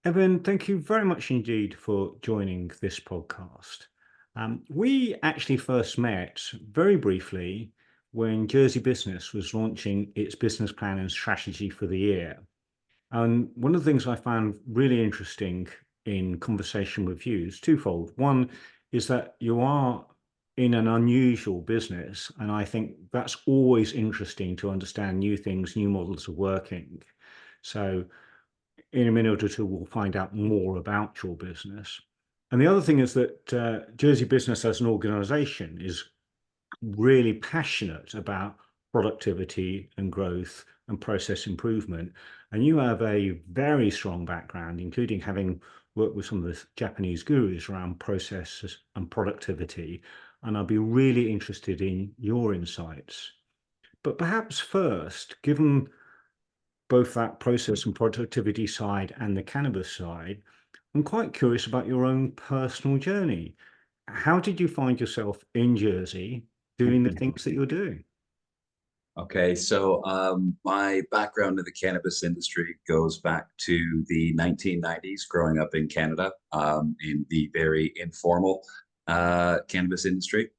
Evan, thank you very much indeed for joining this podcast. We actually first met very briefly when Jersey Business was launching its business plan and strategy for the year. And one of the things I found really interesting in conversation with you is twofold. One is that you are in an unusual business, and I think that's always interesting to understand new things, new models of working. So in a minute or two, we'll find out more about your business. And the other thing is that Jersey Business as an organization is really passionate about productivity and growth and process improvement. And you have a very strong background, including having worked with some of the Japanese gurus around processes and productivity. And I'll be really interested in your insights. But perhaps first, given both that process and productivity side and the cannabis side, I'm quite curious about your own personal journey. How did you find yourself in Jersey doing the things that you're doing? Okay, so my background in the cannabis industry goes back to the 1990s, growing up in Canada, in the very informal cannabis industry.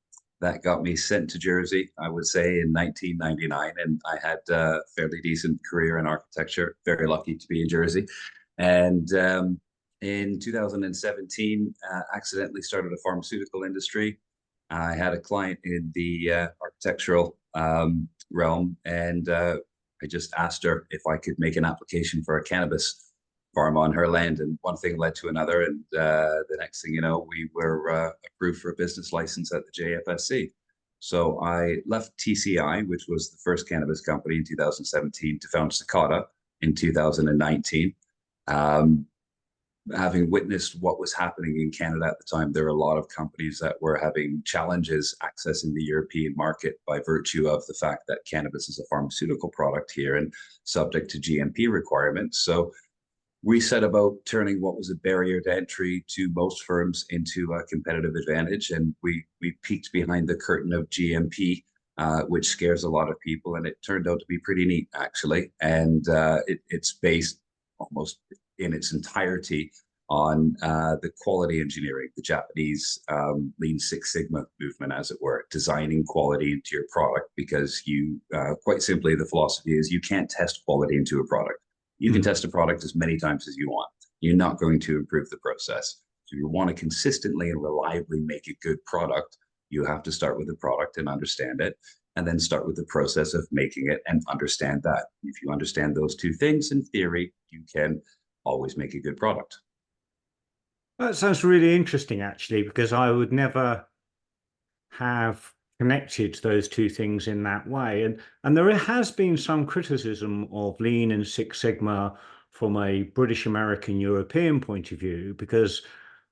That got me sent to Jersey, I would say, in 1999, and I had a fairly decent career in architecture. Very lucky to be in Jersey. And in 2017, accidentally started a pharmaceutical industry. I had a client in the architectural realm, and I just asked her if I could make an application for a cannabis farm on her land, and one thing led to another, and the next thing you know, we were approved for a business license at the JFSC. So I left TCI, which was the first cannabis company in 2017, to found Sakata in 2019. Um, Having witnessed what was happening in Canada at the time, there were a lot of companies that were having challenges accessing the European market by virtue of the fact that cannabis is a pharmaceutical product here and subject to GMP requirements. So we set about turning what was a barrier to entry to most firms into a competitive advantage. And we peeked behind the curtain of GMP, which scares a lot of people. And it turned out to be pretty neat, actually. And it's based almost in its entirety on the quality engineering, the Japanese Lean Six Sigma movement, as it were, designing quality into your product, because you, quite simply, the philosophy is you can't test quality into a product. You can Mm. test a product as many times as you want. You're not going to improve the process. So you want to consistently and reliably make a good product, you have to start with the product and understand it, and then start with the process of making it and understand that. If you understand those two things, in theory, you can always make a good product. That sounds really interesting, actually, because I would never have connected those two things in that way. And there has been some criticism of Lean and Six Sigma from a British American European point of view, because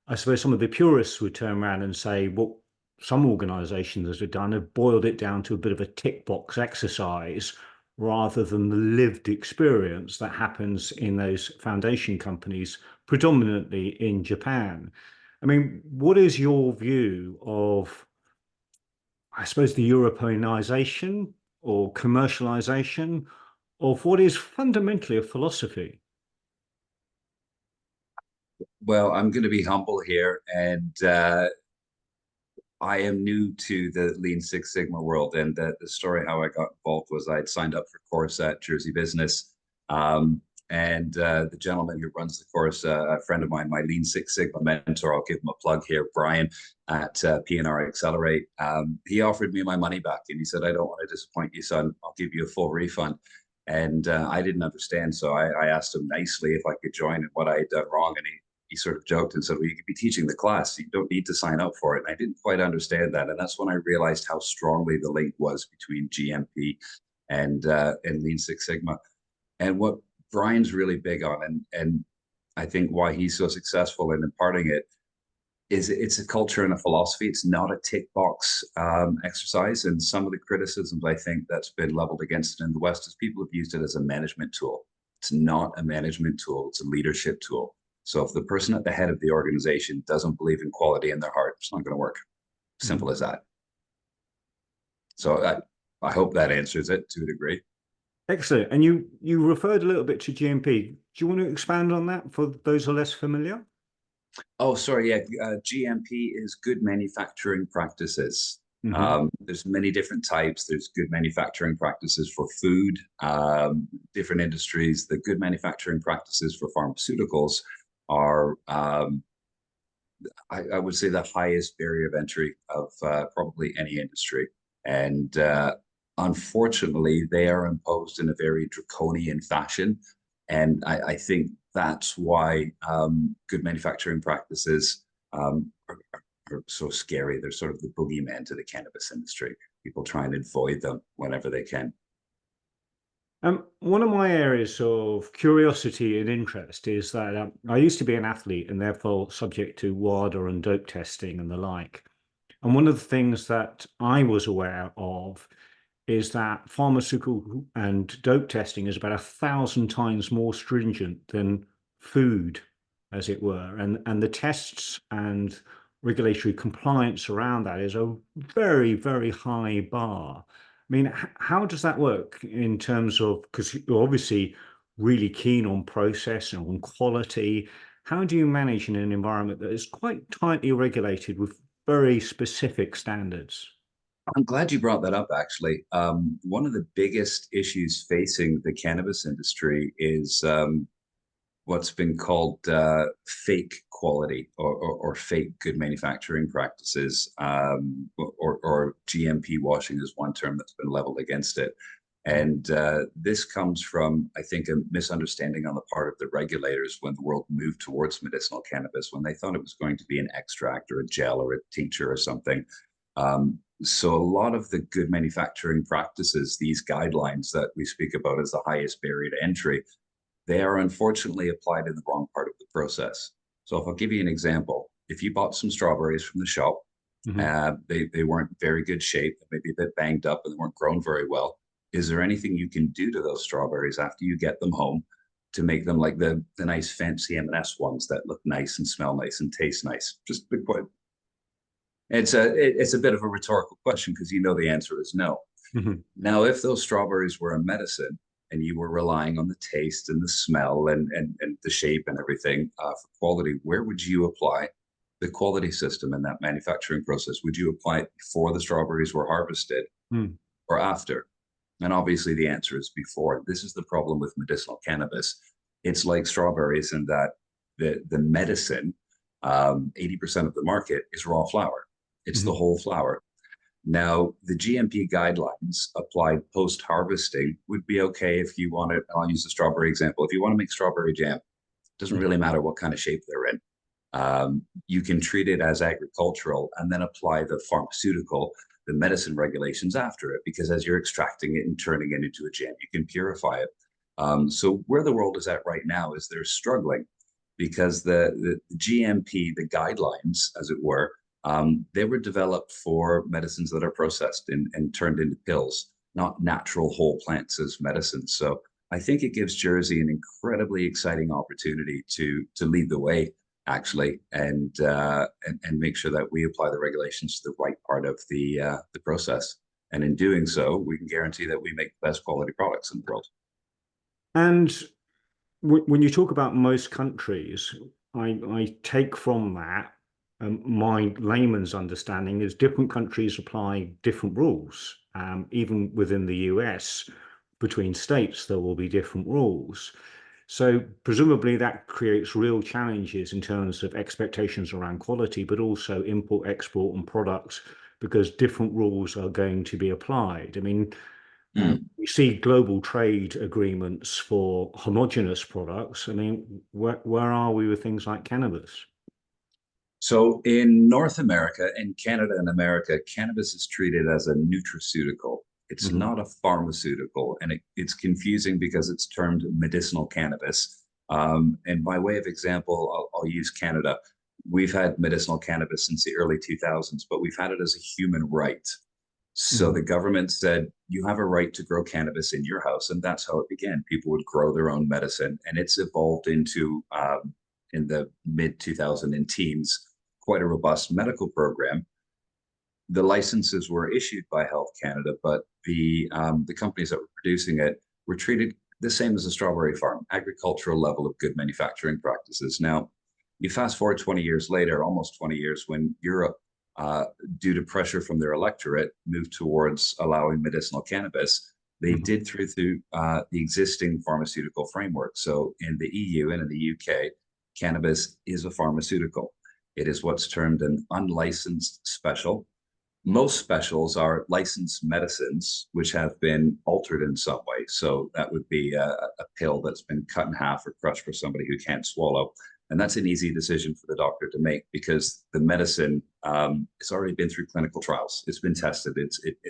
I suppose some of the purists would turn around and say, well, some organizations that have done have boiled it down to a bit of a tick box exercise rather than the lived experience that happens in those foundation companies, predominantly in Japan. I mean, what is your view of, I suppose, the Europeanization or commercialization of what is fundamentally a philosophy? Well, I'm going to be humble here, and I am new to the Lean Six Sigma world. And the story how I got involved was I'd signed up for a course at Jersey Business. And the gentleman who runs the course, a friend of mine, my Lean Six Sigma mentor, I'll give him a plug here, Brian at PNR Accelerate. He offered me my money back, and he said, "I don't want to disappoint you, son. I'll give you a full refund." And I didn't understand. So I asked him nicely if I could join and what I had done wrong. And he sort of joked and said, "Well, you could be teaching the class. You don't need to sign up for it." And I didn't quite understand that. And that's when I realized how strongly the link was between GMP and Lean Six Sigma. And what Brian's really big on, and I think why he's so successful in imparting it, is it's a culture and a philosophy. It's not a tick box exercise. And some of the criticisms I think that's been leveled against it in the West is people have used it as a management tool. It's not a management tool, it's a leadership tool. So if the person at the head of the organization doesn't believe in quality in their heart, it's not going to work. Mm. Simple as that. So I hope that answers it to a degree. Excellent. And you referred a little bit to GMP. Do you want to expand on that for those who are less familiar? Oh, sorry. Yeah, GMP is good manufacturing practices. Hmm. There's many different types. There's good manufacturing practices for food, different industries. The good manufacturing practices for pharmaceuticals are, I would say, the highest barrier of entry of probably any industry. And unfortunately, they are imposed in a very draconian fashion. And I think that's why good manufacturing practices are so scary. They're sort of the boogeyman to the cannabis industry. People try and avoid them whenever they can. One of my areas of curiosity and interest is that I used to be an athlete and therefore subject to WADA and dope testing and the like. And one of the things that I was aware of is that pharmaceutical and dope testing is about 1,000 times more stringent than food, as it were. And the tests and regulatory compliance around that is a very, very high bar. I mean, how does that work in terms of, because you're obviously really keen on process and on quality. How do you manage in an environment that is quite tightly regulated with very specific standards? I'm glad you brought that up, actually. One of the biggest issues facing the cannabis industry is what's been called fake quality or fake good manufacturing practices, or GMP washing is one term that's been leveled against it. And this comes from, I think, a misunderstanding on the part of the regulators when the world moved towards medicinal cannabis, when they thought it was going to be an extract or a gel or a tincture or something. So a lot of the good manufacturing practices, these guidelines that we speak about as the highest barrier to entry, they are unfortunately applied in the wrong part of the process. So if I'll give you an example, if you bought some strawberries from the shop, Mhm. they weren't very good shape, maybe a bit banged up, and they weren't grown very well. Is there anything you can do to those strawberries after you get them home to make them like the nice fancy M&S ones that look nice and smell nice and taste nice? Just a quick. It's a bit of a rhetorical question because you know the answer is no. Mhm. Now, if those strawberries were a medicine and you were relying on the taste and the smell and the shape and everything for quality, where would you apply the quality system in that manufacturing process? Would you apply it before the strawberries were harvested Mm. or after? And obviously, the answer is before. This is the problem with medicinal cannabis. It's like strawberries in that the medicine, 80% of the market is raw flower. It's the Mhm. whole flower. Now, the GMP guidelines applied post harvesting would be okay if you want to. I'll use the strawberry example. If you want to make strawberry jam, it doesn't Mhm. really matter what kind of shape they're in. You can treat it as agricultural and then apply the pharmaceutical, the medicine regulations after it, because as you're extracting it and turning it into a jam, you can purify it. So where the world is at right now is they're struggling because the GMP, the guidelines, as it were, they were developed for medicines that are processed and turned into pills, not natural whole plants as medicines. So I think it gives Jersey an incredibly exciting opportunity to lead the way, actually, and make sure that we apply the regulations to the right part of the process. And in doing so, we can guarantee that we make the best quality products in the world. And when you talk about most countries, I take from that my layman's understanding is different countries apply different rules. Even within the US, between states, there will be different rules. So presumably that creates real challenges in terms of expectations around quality, but also import, export, and products because different rules are going to be applied. I mean, Mm. we see global trade agreements for homogenous products. I mean, where are we with things like cannabis? So in North America, in Canada and America, cannabis is treated as a nutraceutical. It's Hmm. not a pharmaceutical, and it's confusing because it's termed medicinal cannabis. And by way of example, I'll use Canada. We've had medicinal cannabis since the early 2000s, but we've had it as a human right. So Hmm. the government said, you have a right to grow cannabis in your house. And that's how it began. People would grow their own medicine. And it's evolved into, in the mid 2000 teens, quite a robust medical program. The licenses were issued by Health Canada, but the companies that were producing it were treated the same as a strawberry farm, agricultural level of good manufacturing practices. Now, you fast forward 20 years later, almost 20 years, when Europe, uh, due to pressure from their electorate, moved towards allowing medicinal cannabis. They Mhm. did through the existing pharmaceutical framework. So in the EU and in the UK, cannabis is a pharmaceutical. It is what's termed an unlicensed special. Most specials are licensed medicines which have been altered in some way. So that would be a pill that's been cut in half or crushed for somebody who can't swallow. And that's an easy decision for the doctor to make because the medicine it's already been through clinical trials. It's been tested.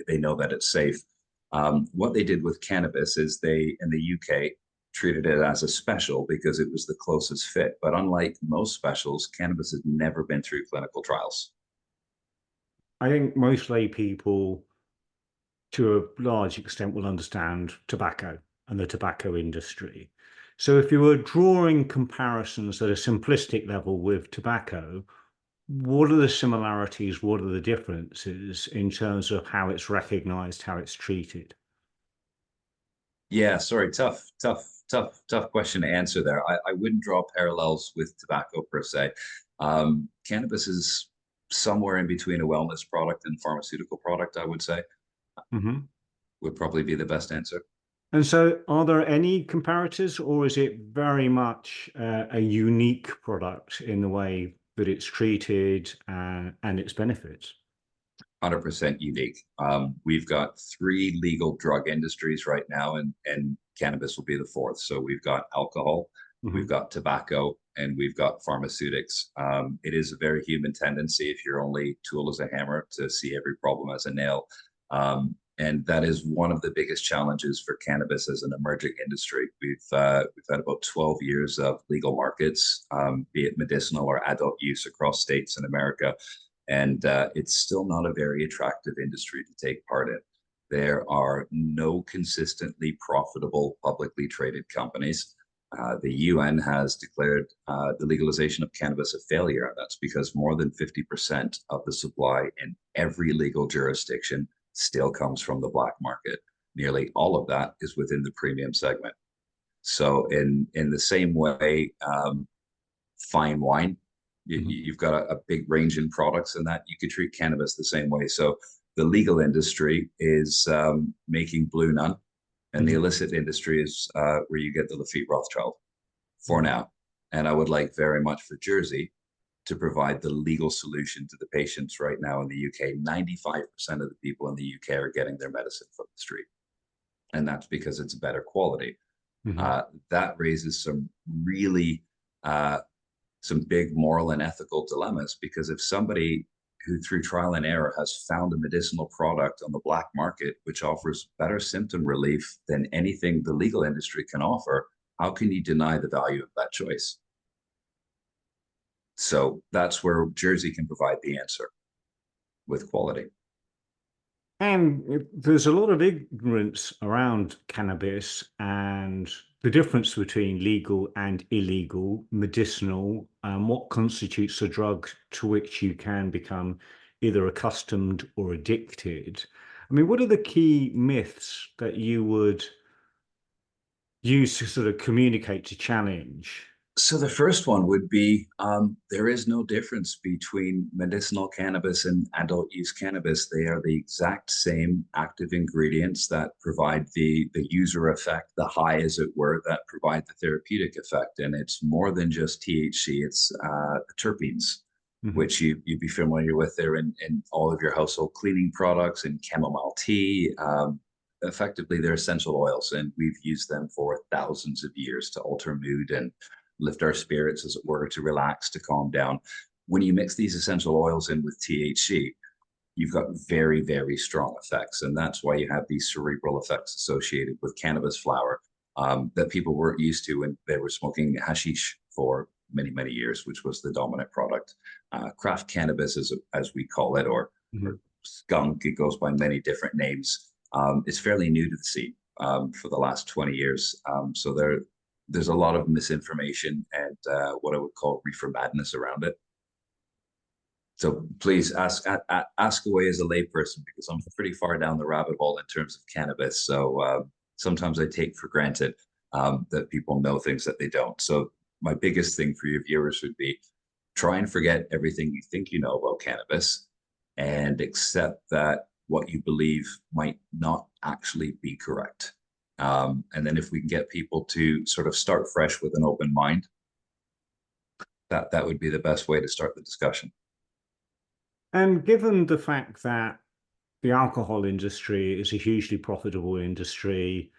They know that it's safe. What they did with cannabis is they, in the UK, treated it as a special because it was the closest fit. But unlike most specials, cannabis has never been through clinical trials. I think most lay people, to a large extent, will understand tobacco and the tobacco industry. So, if you were drawing comparisons at a simplistic level with tobacco, what are the similarities? What are the differences in terms of how it's recognized, how it's treated? Yeah, sorry, tough question to answer there. I wouldn't draw parallels with tobacco per se. Cannabis is somewhere in between a wellness product and pharmaceutical product, I would say, Mhm. would probably be the best answer. And so, are there any comparators, or is it very much a unique product in the way that it's treated and its benefits? 100% unique. We've got three legal drug industries right now, and cannabis will be the fourth. So we've got alcohol, we've Mhm. got tobacco, and we've got pharmaceutics. It is a very human tendency if your only tool is a hammer to see every problem as a nail. And that is one of the biggest challenges for cannabis as an emerging industry. We've had about 12 years of legal markets, be it medicinal or adult use across states in America, and it's still not a very attractive industry to take part in. There are no consistently profitable publicly traded companies. The UN has declared the legalization of cannabis a failure, and that's because more than 50% of the supply in every legal jurisdiction still comes from the black market. Nearly all of that is within the premium segment. So, in the same way, fine wine. Mhm. You've got a big range in products in that you could treat cannabis the same way. So the legal industry is making Blue Nun, and the Mhm. illicit industry is where you get the Lafitte Rothschild for Mhm. now. And I would like very much for Jersey to provide the legal solution to the patients right now in the UK. 95% of the people in the UK are getting their medicine from the street, and that's because it's better quality. Mhm. Uh, that raises really uh, some big moral and ethical dilemmas because if somebody who through trial and error has found a medicinal product on the black market which offers better symptom relief than anything the legal industry can offer, how can you deny the value of that choice? So that's where Jersey can provide the answer with quality. And there's a lot of ignorance around cannabis and the difference between legal and illegal, medicinal, and what constitutes a drug to which you can become either accustomed or addicted. I mean, what are the key myths that you would use to sort of communicate to challenge? So the first one would be there is no difference between medicinal cannabis and adult use cannabis. They are the exact same active ingredients that provide the user effect, the high, as it were, that provide the therapeutic effect. And it's more than just THC, it's terpenes, Mhm. which you'd be familiar with there in all of your household cleaning products and chamomile tea. Effectively, they're essential oils, and we've used them for thousands of years to alter mood and lift our spirits, as it were, to relax, to calm down. When you mix these essential oils in with THC, you've got very, very strong effects. And that's why you have these cerebral effects associated with cannabis flower that people weren't used to when they were smoking hashish for many, many years, which was the dominant product. Craft cannabis, as we call it, or Mhm. skunk, it goes by many different names. It's fairly new to the scene for the last 20 years. So there's a lot of misinformation and what I would call reefer madness around it. So please ask away as a layperson because I'm pretty far down the rabbit hole in terms of cannabis. So sometimes I take for granted that people know things that they don't. So my biggest thing for your viewers would be try and forget everything you think you know about cannabis and accept that what you believe might not actually be correct. And then if we can get people to sort of start fresh with an open mind, that would be the best way to start the discussion. And given the fact that the alcohol industry is a hugely profitable industry,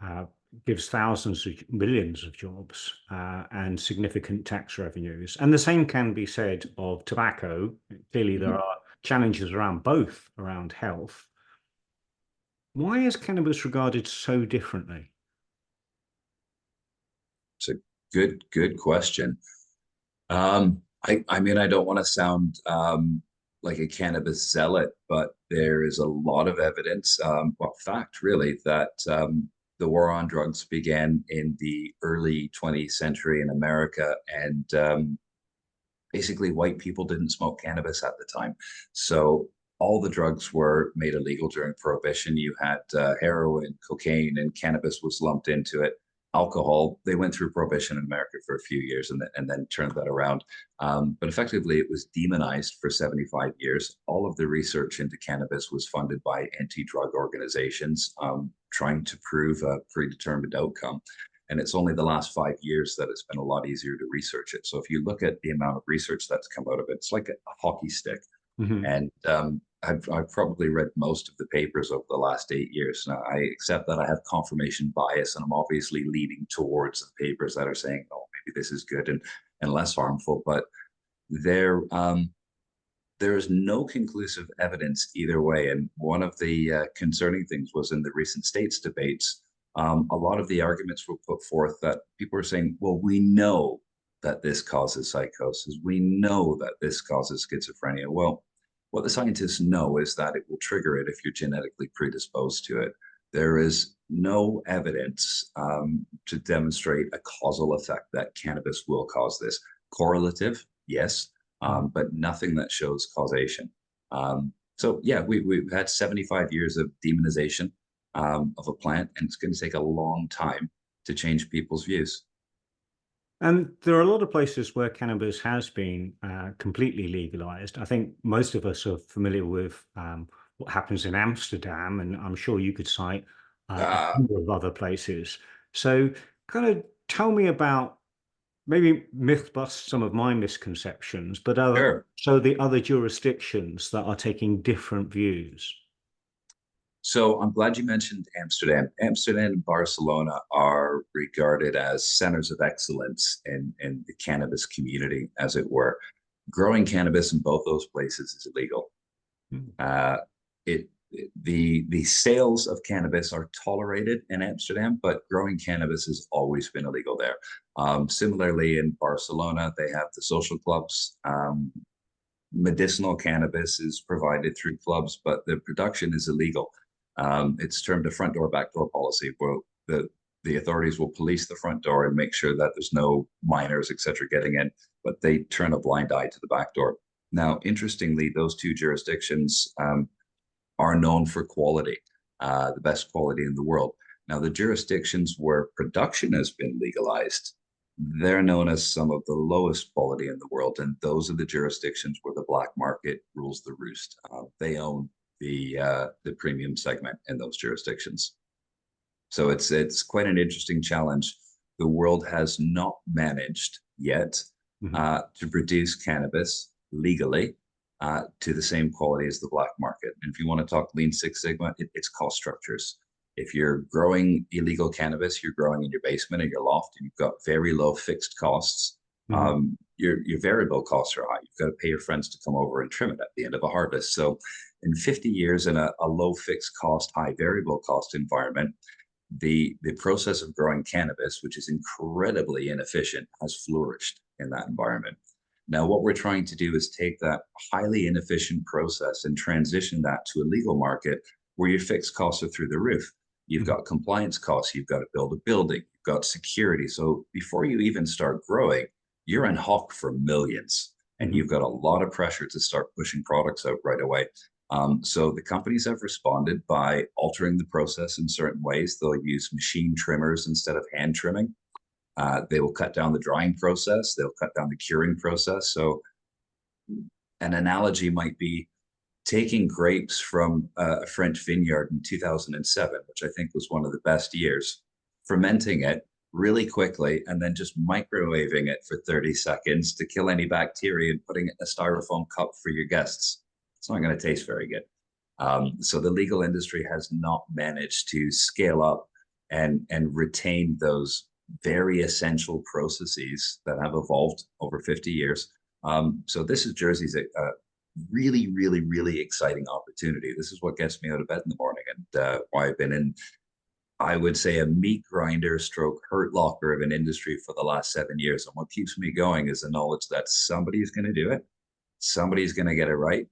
uh, gives thousands of millions of jobs and significant tax revenues. And the same can be said of tobacco. Clearly, there are challenges around both around health. Why is cannabis regarded so differently? It's a good question. I mean, I don't want to sound like a cannabis zealot, but there is a lot of evidence, well, fact really, that the war on drugs began in the early 20th century in America, and basically white people didn't smoke cannabis at the time. So all the drugs were made illegal during Prohibition. You had heroin, cocaine, and cannabis was lumped into it. Alcohol, they went through Prohibition in America for a few years and then turned that around. But effectively, it was demonized for 75 years. All of the research into cannabis was funded by anti-drug organizations trying to prove a predetermined outcome. And it's only the last 5 years that it's been a lot easier to research it. So if you look at the amount of research that's come out of it, it's like a hockey stick. Mm-hmm. And I've probably read most of the papers over the last 8 years. Now, I accept that I have confirmation bias, and I'm obviously leaning towards the papers that are saying, oh, maybe this is good and less harmful. But there is no conclusive evidence either way. And one of the concerning things was in the recent states debates, a lot of the arguments were put forth that people were saying, well, we know that this causes psychosis. We know that this causes schizophrenia. Well, what the scientists know is that it will trigger it if you're genetically predisposed to it. There is no evidence to demonstrate a causal effect that cannabis will cause this. Correlative, yes, but nothing that shows causation. So yeah, we've had 75 years of demonization of a plant, and it's going to take a long time to change people's views. And there are a lot of places where cannabis has been completely legalized. I think most of us are familiar with what happens in Amsterdam, and I'm sure you could cite a Uh, number of other places. So, kind of tell me about maybe myth bust some of my misconceptions, but sure. so the other jurisdictions that are taking different views. So I'm glad you mentioned Amsterdam. Amsterdam and Barcelona are regarded as centers of excellence in the cannabis community, as it were. Growing cannabis in both those places is illegal. Mm. Uh, it the sales of cannabis are tolerated in Amsterdam, but growing cannabis has always been illegal there. Similarly, in Barcelona, they have the social clubs. Medicinal cannabis is provided through clubs, but the production is illegal. It's termed a front door, back door policy, where the authorities will police the front door and make sure that there's no minors, et cetera, getting in, but they turn a blind eye to the back door. Now, interestingly, those two jurisdictions are known for quality, the best quality in the world. Now, the jurisdictions where production has been legalized, they're known as some of the lowest quality in the world, and those are the jurisdictions where the black market rules the roost. They own the premium segment in those jurisdictions. So it's quite an interesting challenge. The world has not managed yet to produce cannabis legally to the same quality as the black market. And if you want to talk Lean Six Sigma, it's cost structures. If you're growing illegal cannabis, you're growing in your basement or your loft, and you've got very low fixed costs. Your variable costs are high. You've got to pay your friends to come over and trim it at the end of a harvest. So in 50 years in a low fixed cost, high variable cost environment, the process of growing cannabis, which is incredibly inefficient, has flourished in that environment. Now, what we're trying to do is take that highly inefficient process and transition that to a legal market where your fixed costs are through the roof. You've got compliance costs, you've got to build a building, you've got security. So before you even start growing, you're in hock for millions, and you've got a lot of pressure to start pushing products out right away. So the companies have responded by altering the process in certain ways. They'll use machine trimmers instead of hand trimming. They will cut down the drying process. They'll cut down the curing process. So an analogy might be taking grapes from a French vineyard in 2007, which I think was one of the best years, fermenting it really quickly, and then just microwaving it for 30 seconds to kill any bacteria and putting it in a styrofoam cup for your guests. It's not going to taste very good. So the legal industry has not managed to scale up and retain those very essential processes that have evolved over 50 years. So this is Jersey's really, really, really exciting opportunity. This is what gets me out of bed in the morning, and why I've been in, I would say, a meat grinder stroke hurt locker of an industry for the last 7 years. And what keeps me going is the knowledge that somebody's going to do it, somebody's going to get it right.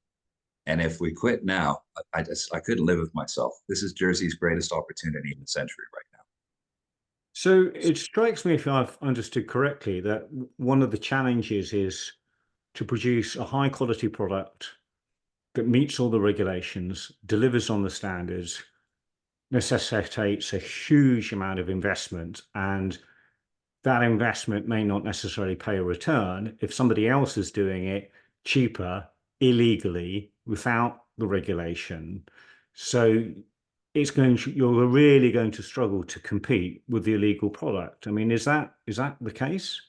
And if we quit now, I couldn't live with myself. This is Jersey's greatest opportunity in the century right now. So it strikes me, if I've understood correctly, that one of the challenges is to produce a high quality product that meets all the regulations, delivers on the standards, necessitates a huge amount of investment, and that investment may not necessarily pay a return if somebody else is doing it cheaper, illegally, without the regulation. So you're really going to struggle to compete with the illegal product. I mean, is that the case?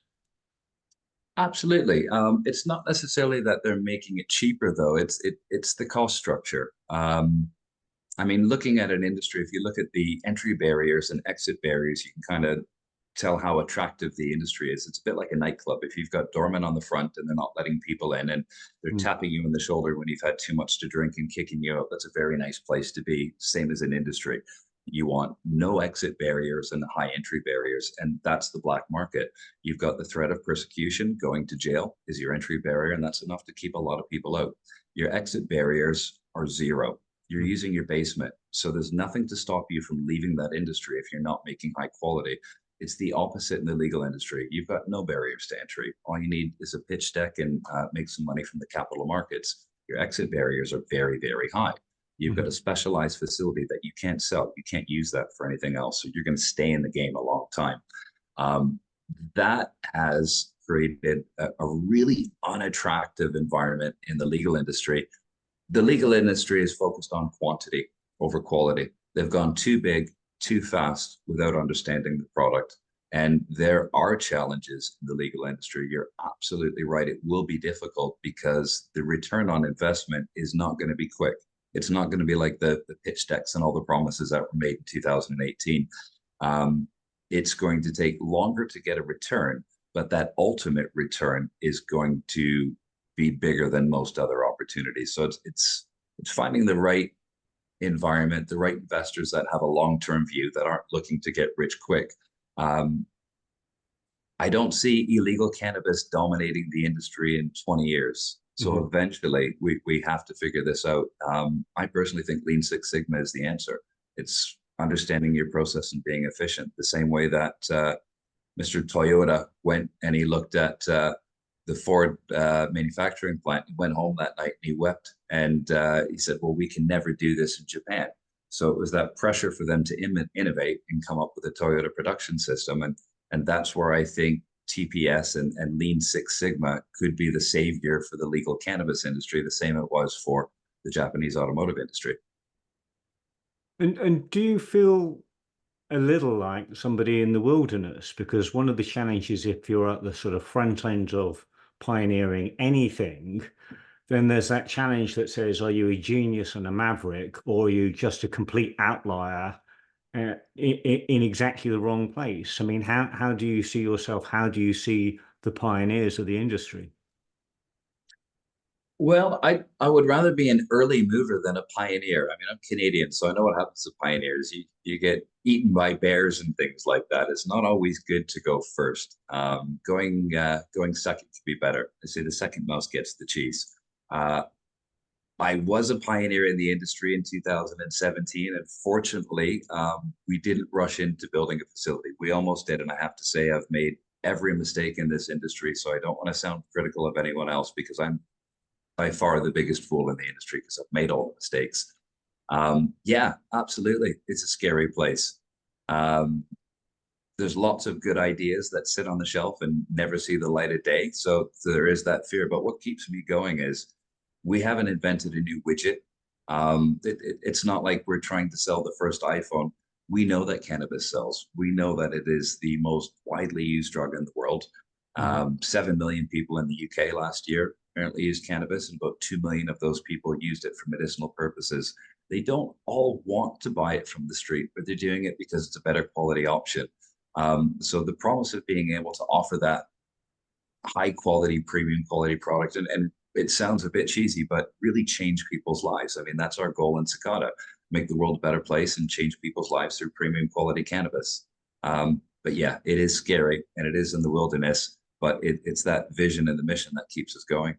Absolutely. It's not necessarily that they're making it cheaper, though. It's the cost structure. I mean, looking at an industry, if you look at the entry barriers and exit barriers, you can kind of tell how attractive the industry is. It's a bit like a nightclub. If you've got doormen on the front and they're not letting people in, and they're tapping you in the shoulder when you've had too much to drink and kicking you out, that's a very nice place to be. Same as an industry. You want no exit barriers and high entry barriers, and that's the black market. You've got the threat of persecution. Going to jail is your entry barrier, and that's enough to keep a lot of people out. Your exit barriers are zero. You're using your basement, so there's nothing to stop you from leaving that industry if you're not making high quality. It's the opposite in the legal industry. You've got no barriers to entry. All you need is a pitch deck and make some money from the capital markets. Your exit barriers are very, very high. You've got a specialized facility that you can't sell. You can't use that for anything else. So you're going to stay in the game a long time. That has created a really unattractive environment in the legal industry. The legal industry is focused on quantity over quality. They've gone too big, too fast without understanding the product. And there are challenges in the legal industry. You're absolutely right. It will be difficult because the return on investment is not going to be quick. It's not going to be like the pitch decks and all the promises that were made in 2018. It's going to take longer to get a return, but that ultimate return is going to be bigger than most other opportunities. So it's finding the right environment, the right investors that have a long-term view, that aren't looking to get rich quick. I don't see illegal cannabis dominating the industry in 20 years. So eventually we have to figure this out. I personally think Lean Six Sigma is the answer. It's understanding your process and being efficient, the same way that Mr. Toyota went and he looked at the Ford manufacturing plant. He went home that night and he wept, and he said, well, we can never do this in Japan. So it was that pressure for them to innovate and come up with a Toyota production system. And that's where I think TPS and Lean Six Sigma could be the savior for the legal cannabis industry, the same it was for the Japanese automotive industry. And do you feel a little like somebody in the wilderness? Because one of the challenges, if you're at the sort of front end of pioneering anything, then there's that challenge that says, are you a genius and a maverick, or are you just a complete outlier in exactly the wrong place? I mean, how do you see yourself? How do you see the pioneers of the industry? Well, I would rather be an early mover than a pioneer. I mean, I'm Canadian, so I know what happens to pioneers. You get eaten by bears and things like that. It's not always good to go first. Going second could be better. I say the second mouse gets the cheese. I was a pioneer in the industry in 2017, and fortunately, we didn't rush into building a facility. We almost did, and I have to say I've made every mistake in this industry, so I don't want to sound critical of anyone else, because I'm by far the biggest fool in the industry because I've made all the mistakes. Yeah, absolutely. It's a scary place. Um, there's lots of good ideas that sit on the shelf and never see the light of day. So there is that fear. But what keeps me going is we haven't invented a new widget. It's not like we're trying to sell the first iPhone. We know that cannabis sells. We know that it is the most widely used drug in the world. 7 million people in the UK last year apparently used cannabis, and about 2 million of those people used it for medicinal purposes. They don't all want to buy it from the street, but they're doing it because it's a better quality option. So the promise of being able to offer that high quality, premium quality product, and it sounds a bit cheesy, but really change people's lives. I mean, that's our goal in Cicada, make the world a better place and change people's lives through premium quality cannabis. But yeah, it is scary and it is in the wilderness, but it's that vision and the mission that keeps us going.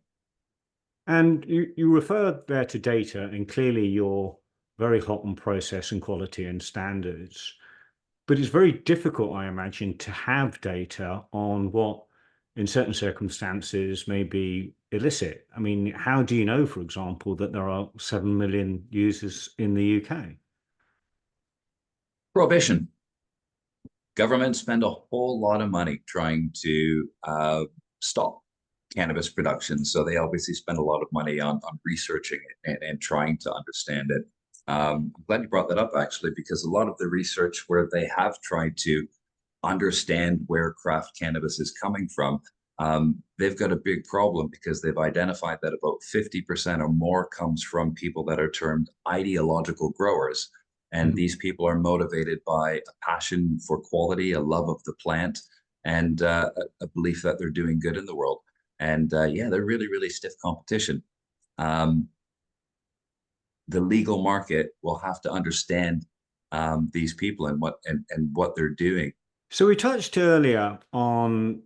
And you referred there to data, and clearly you're very hot on process and quality and standards. But it's very difficult, I imagine, to have data on what, in certain circumstances, may be illicit. I mean, how do you know, for example, that there are 7 million users in the UK? Prohibition. Governments spend a whole lot of money trying to stop cannabis production. So they obviously spend a lot of money on researching it and trying to understand it. I'm glad you brought that up, actually, because a lot of the research where they have tried to understand where craft cannabis is coming from, they've got a big problem because they've identified that about 50% or more comes from people that are termed ideological growers. And these people are motivated by a passion for quality, a love of the plant, and a belief that they're doing good in the world. And yeah, they're really, really stiff competition. Um, the legal market will have to understand these people and what they're doing. So we touched earlier on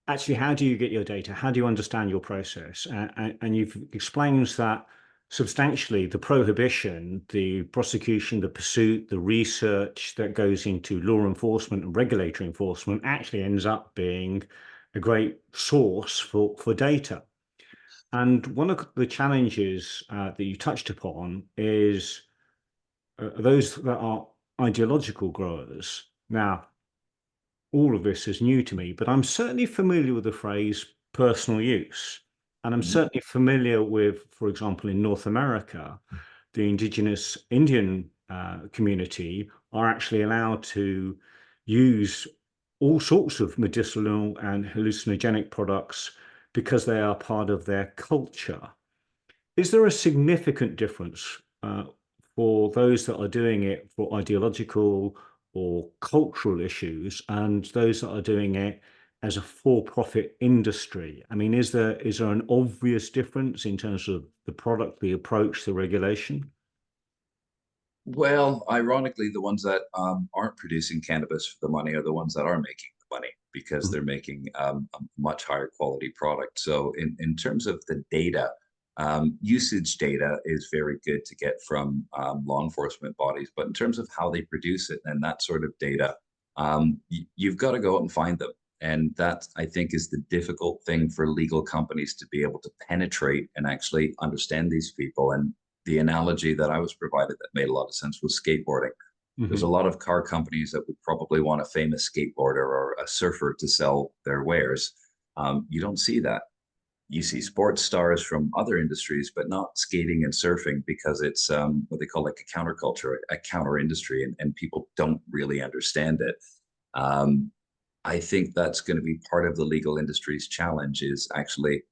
actually how do you get your data? How do you understand your process? And you've explained that substantially the prohibition, the prosecution, the pursuit, the research that goes into law enforcement and regulatory enforcement actually ends up being a great source for data. And one of the challenges that you touched upon is those that are ideological growers. Now, all of this is new to me, but I'm certainly familiar with the phrase personal use. And I'm Mhm. certainly familiar with, for example, in North America, the indigenous Indian community are actually allowed to use all sorts of medicinal and hallucinogenic products because they are part of their culture. Is there a significant difference for those that are doing it for ideological or cultural issues and those that are doing it as a for-profit industry? I mean, is there an obvious difference in terms of the product, the approach, the regulation? Well, ironically, the ones that aren't producing cannabis for the money are the ones that are making the money because Mhm. they're making a much higher quality product. So, in terms of the data, usage data is very good to get from law enforcement bodies. But in terms of how they produce it and that sort of data, you've got to go out and find them. And that, I think, is the difficult thing for legal companies to be able to penetrate and actually understand these people. And the analogy that I was provided that made a lot of sense was skateboarding. There's a Mhm. lot of car companies that would probably want a famous skateboarder or a surfer to sell their wares. You don't see that. You see sports stars from other industries, but not skating and surfing because it's what they call like a counterculture, a counter industry, and people don't really understand it. Um, I think that's going to be part of the legal industry's challenge is actually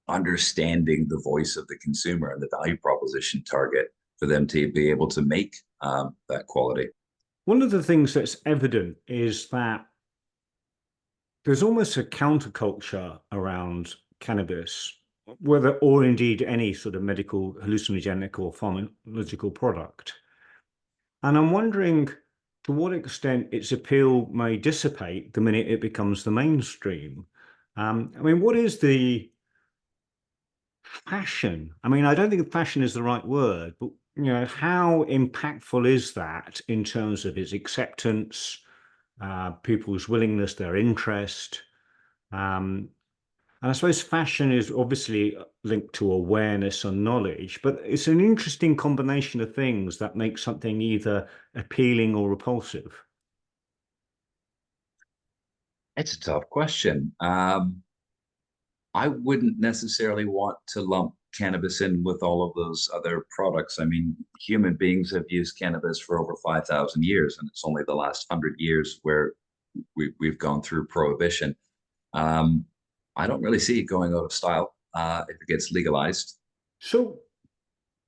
understanding the voice of the consumer and the value proposition target for them to be able to make that quality. One of the things that's evident is that there's almost a counterculture around cannabis, whether or indeed any sort of medical hallucinogenic or pharmacological product. And I'm wondering to what extent its appeal may dissipate the minute it becomes the mainstream. I mean, what is the fashion? I mean, I don't think fashion is the right word, but how impactful is that in terms of its acceptance, people's willingness, their interest? Um, And I suppose fashion is obviously linked to awareness and knowledge, but it's an interesting combination of things that make something either appealing or repulsive. It's a tough question. I wouldn't necessarily want to lump cannabis in with all of those other products. I mean, human beings have used cannabis for over 5,000 years, and it's only the last 100 years where we've gone through prohibition. Um, I don't really see it going out of style if it gets legalized. So,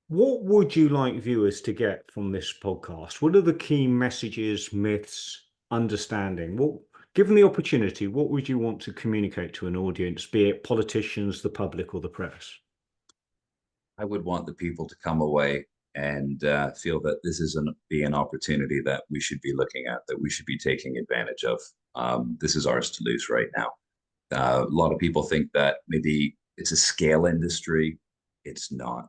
what would you like viewers to get from this podcast? What are the key messages, myths, understanding? Given the opportunity, what would you want to communicate to an audience, be it politicians, the public, or the press? I would want the people to come away and feel that this is an opportunity that we should be looking at, that we should be taking advantage of. This is ours to lose right now. A lot of people think that maybe it's a scale industry. It's not.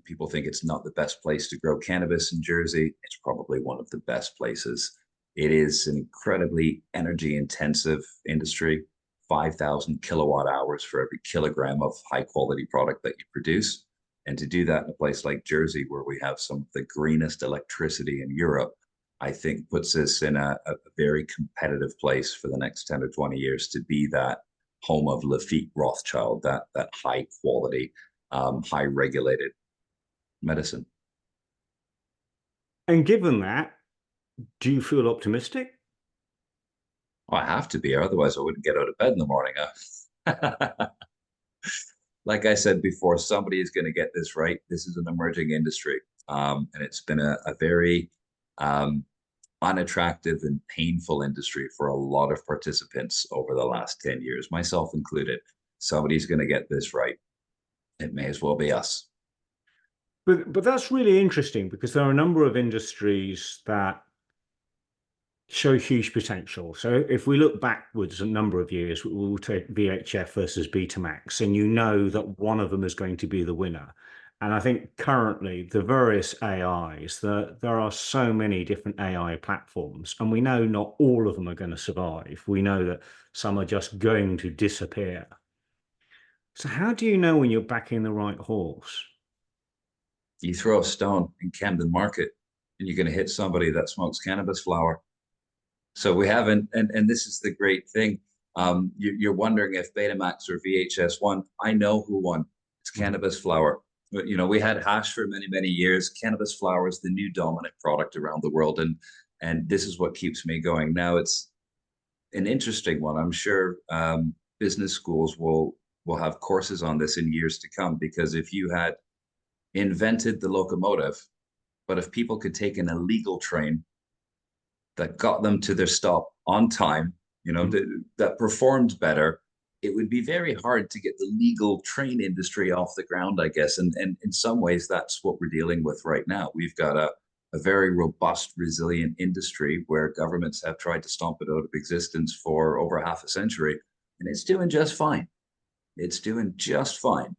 People think it's not the best place to grow cannabis in Jersey. It's probably one of the best places. It is an incredibly energy intensive industry, 5,000 kilowatt hours for every kilogram of high quality product that you produce. And to do that in a place like Jersey, where we have some of the greenest electricity in Europe, I think puts us in a very competitive place for the next 10 or 20 years to be that home of Lafitte Rothschild, that high quality, high regulated medicine. And given that, do you feel optimistic? Oh, I have to be, otherwise I wouldn't get out of bed in the morning. Like I said before, somebody is going to get this right. This is an emerging industry, and it's been a very um, unattractive and painful industry for a lot of participants over the last 10 years, myself included. Somebody's going to get this right. It may as well be us. But that's really interesting because there are a number of industries that show huge potential. So if we look backwards a number of years, we'll take VHF versus Betamax, and you know that one of them is going to be the winner. And I think currently the various AIs, there are so many different AI platforms, and we know not all of them are going to survive. We know that some are just going to disappear. So how do you know when you're backing the right horse? You throw a stone in Camden Market and you're going to hit somebody that smokes cannabis flower. So we haven't, and this is the great thing. You're wondering if Betamax or VHS won. I know who won. It's cannabis flower. But, you know, we had hash for many, many years. Cannabis flower is the new dominant product around the world, and this is what keeps me going. Now it's an interesting one. I'm sure business schools will have courses on this in years to come, because if you had invented the locomotive, but if people could take an illegal train that got them to their stop on time, you know, that performed better, it would be very hard to get the legal train industry off the ground, I guess. And in some ways, that's what we're dealing with right now. We've got a very robust, resilient industry where governments have tried to stomp it out of existence for over half a century, and it's doing just fine. It's doing just fine.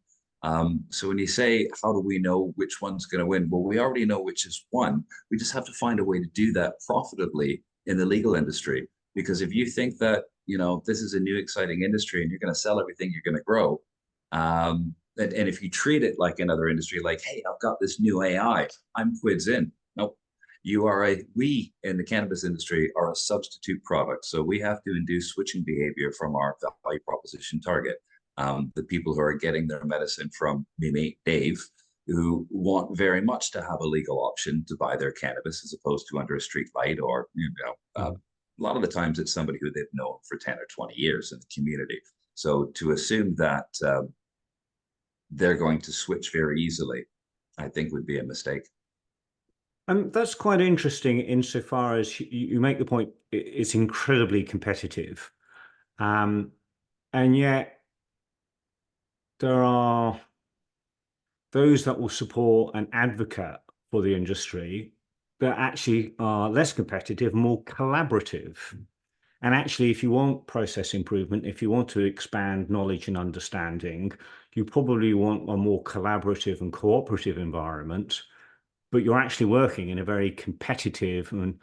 So when you say, how do we know which one's going to win? Well, we already know which is one. We just have to find a way to do that profitably in the legal industry. Because if you think that, you know, this is a new exciting industry and you're going to sell everything you're going to grow, and if you treat it like another industry, like, hey, I've got this new AI, I'm quids in. Nope. We in the cannabis industry are a substitute product. So we have to induce switching behavior from our value proposition target. The people who are getting their medicine from me, Dave, who want very much to have a legal option to buy their cannabis as opposed to under a street light, or, you know, a lot of the times it's somebody who they've known for 10 or 20 years in the community. So to assume that they're going to switch very easily, I think would be a mistake. And that's quite interesting insofar as you make the point, it's incredibly competitive. And yet there are those that will support and advocate for the industry that actually are less competitive, more collaborative. And actually, if you want process improvement, if you want to expand knowledge and understanding, you probably want a more collaborative and cooperative environment, but you're actually working in a very competitive and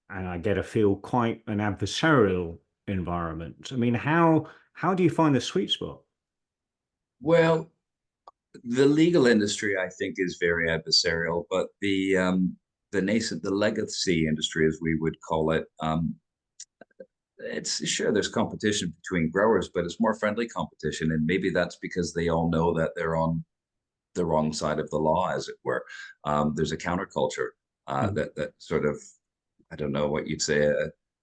I get a feel quite an adversarial environment. I mean, how How do you find the sweet spot? Well, the legal industry, I think, is very adversarial, but the legacy industry, as we would call it, it's sure there's competition between growers, but it's more friendly competition, and maybe that's because they all know that they're on the wrong side of the law, as it were. There's a counterculture Mm. that sort of, I don't know what you'd say,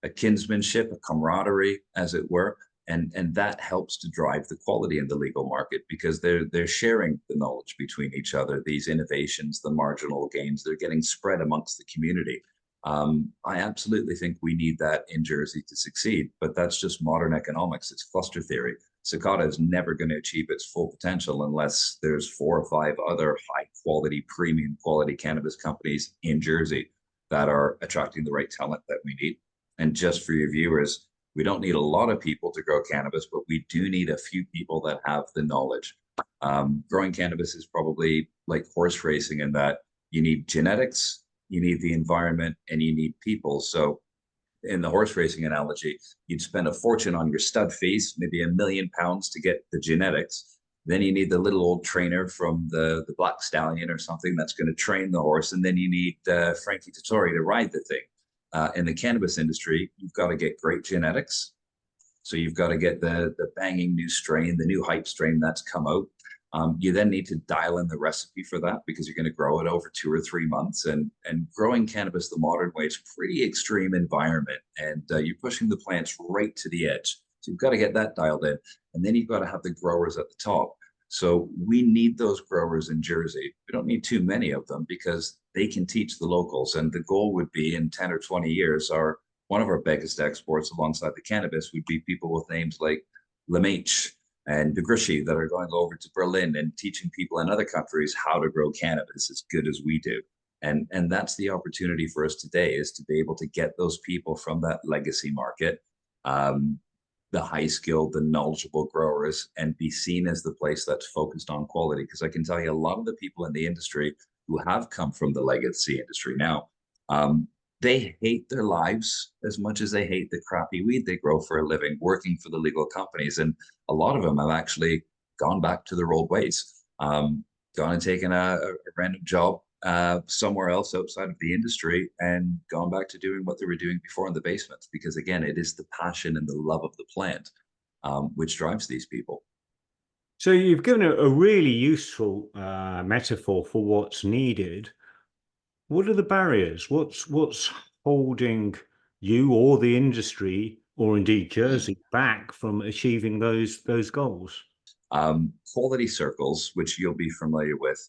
a kinsmanship, a camaraderie, as it were, and that helps to drive the quality in the legal market because they're sharing the knowledge between each other. These innovations, the marginal gains, they're getting spread amongst the community. I absolutely think we need that in Jersey to succeed, but that's just modern economics. It's cluster theory. Cicada is never going to achieve its full potential unless there's 4 or 5 other high quality, premium quality cannabis companies in Jersey that are attracting the right talent that we need. And just for your viewers, we don't need a lot of people to grow cannabis, but we do need a few people that have the knowledge. Growing cannabis is probably like horse racing in that you need genetics, you need the environment, and you need people. So in the horse racing analogy, you'd spend a fortune on your stud fees, maybe £1 million to get the genetics. Then you need the little old trainer from the Black Stallion or something that's going to train the horse. And then you need Frankie Dettori to ride the thing. In the cannabis industry, you've got to get great genetics. So you've got to get the banging new strain, the new hype strain that's come out. You then need to dial in the recipe for that because you're going to grow it over 2 or 3 months. And growing cannabis the modern way is a pretty extreme environment, and you're pushing the plants right to the edge. So you've got to get that dialed in, and then you've got to have the growers at the top. So we need those growers in Jersey. We don't need too many of them because they can teach the locals. And the goal would be in 10 or 20 years, one of our biggest exports alongside the cannabis would be people with names like LeMaitre and De Grishy that are going over to Berlin and teaching people in other countries how to grow cannabis as good as we do. And that's the opportunity for us today, is to be able to get those people from that legacy market, the high skilled, the knowledgeable growers, and be seen as the place that's focused on quality. Because I can tell you a lot of the people in the industry who have come from the legacy industry now, they hate their lives as much as they hate the crappy weed they grow for a living, working for the legal companies. And a lot of them have actually gone back to their old ways, gone and taken a random job somewhere else outside of the industry and gone back to doing what they were doing before in the basements. Because again, it is the passion and the love of the plant which drives these people. So you've given a really useful metaphor for what's needed. What are the barriers? What's holding you or the industry, or indeed Jersey, back from achieving those goals? Quality circles, which you'll be familiar with,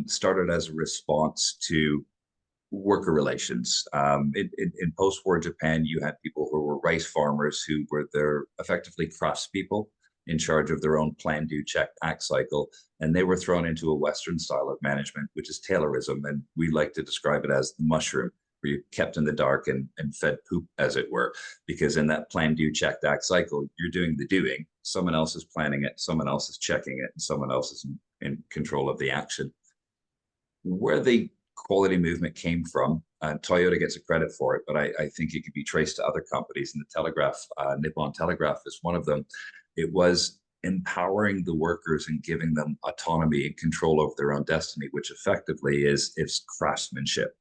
started as a response to worker relations. In post-war Japan, you had people who were rice farmers who were their effectively craftspeople in charge of their own plan, do, check, act cycle, and they were thrown into a Western style of management, which is Taylorism, and we like to describe it as the mushroom, where you're kept in the dark and fed poop, as it were, because in that plan, do, check, act cycle, you're doing the doing, someone else is planning it, someone else is checking it, and someone else is in control of the action. Where the quality movement came from, Toyota gets a credit for it, but I think it could be traced to other companies. And the Telegraph, Nippon Telegraph is one of them. It was empowering the workers and giving them autonomy and control over their own destiny, which effectively is craftsmanship.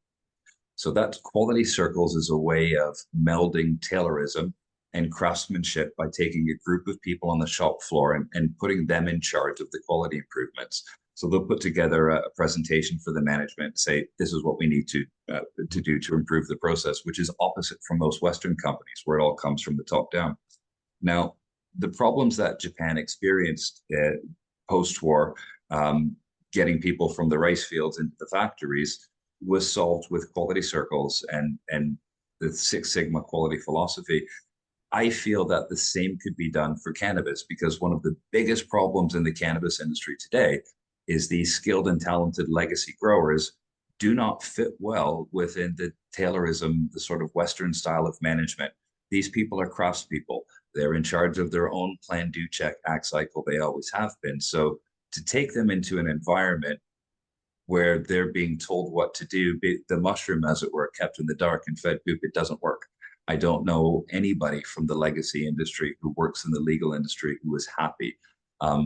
So that quality circles is a way of melding Taylorism and craftsmanship by taking a group of people on the shop floor and putting them in charge of the quality improvements. So they'll put together a presentation for the management, say, this is what we need to do to improve the process, which is opposite from most Western companies, where it all comes from the top down. Now, the problems that Japan experienced post-war, getting people from the rice fields into the factories, was solved with quality circles and the Six Sigma quality philosophy. I feel that the same could be done for cannabis, because one of the biggest problems in the cannabis industry today is these skilled and talented legacy growers do not fit well within the Taylorism, the sort of Western style of management. These people are craftspeople. They're in charge of their own plan, do, check, act cycle. They always have been. So to take them into an environment where they're being told what to do, the mushroom, as it were, kept in the dark and fed poop, it doesn't work. I don't know anybody from the legacy industry who works in the legal industry who is happy.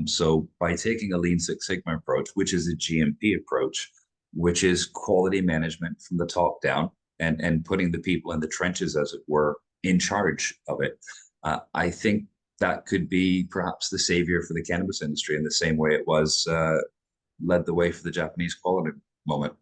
So by taking a Lean Six Sigma approach, which is a GMP approach, which is quality management from the top down, and putting the people in the trenches, as it were, in charge of it, I think that could be perhaps the savior for the cannabis industry in the same way it was led the way for the Japanese quality moment.